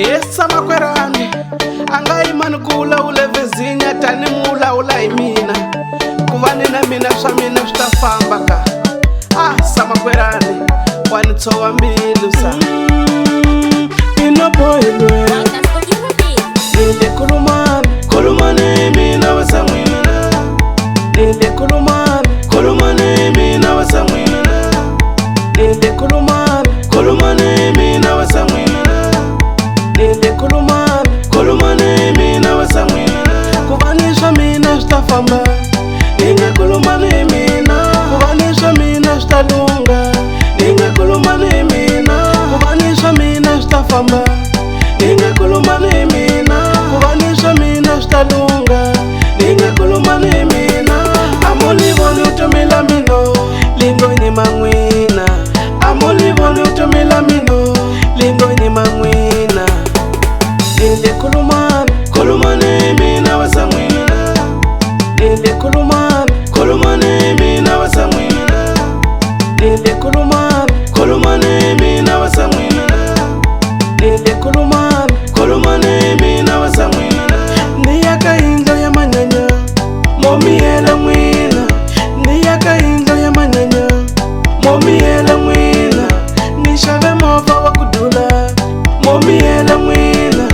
Yesa makwerani anga imani kula ule vizinya tani mula ula imina kuvani na mina swa mina switafamba ka samakwerani wanitsowa mbilu sa inoboilwe nile kulumane mina wasamwina nile kulumane mina wasamwina nile kulumane mina wasamwina nile kulumane mina wasamwina kuvaniswa mina switafamba ninga kulumane mina kuvaniswa mina switalunga ninga kulumane mina kuvaniswa mina switafamba ninga kulumane mina kuvaniswa mina switalunga ninga kulumane mina amulivoni utomila mino lingonyi mangwina amulivoni utomila mino lingonyi mangwina nile kulumane mina wasamwina nile kulumane mina wasamwina nile kulumane mina wasamwina nile kulumane mina wasamwina niyaka inzo ya manyanya momiyela mwina niyaka inzo ya manyanya momiyela mwina nishave mova wa kudula momiyela mwina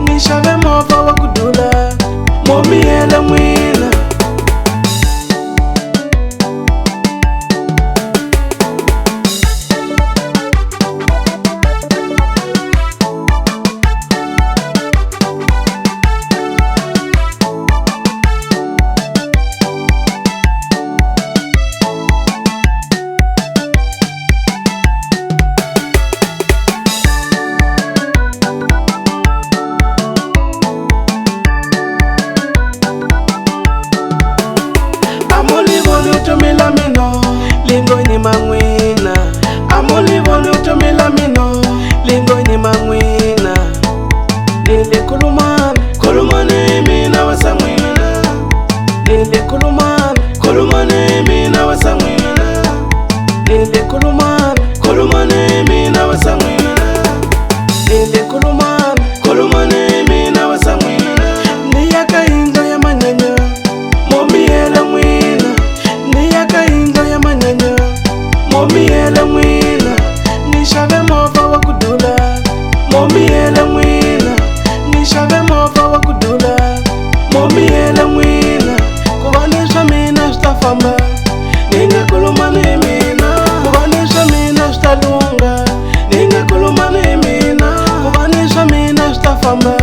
nishave mova wa kudula momiyela mwina utomila mino lingonyi mangwina amulivoni utomila mino lingonyi mangwina nile kulumane mina wasamwina nile kulumane mina wasamwina nile kulumane mina wasamwina nile kulumane mina wasamwina niyaka inzo ya manyanya momiyela mwina niyaka inzo ya manyanya momiyela mwina nishave mova wa kudula momiyela mwina nishave mova wa kudula momiyela mwina kuvaniswa mina switafamba ninga kulumane mina kuvaniswa mina switalunga ninga kulumane mina kuvaniswa mina switafamba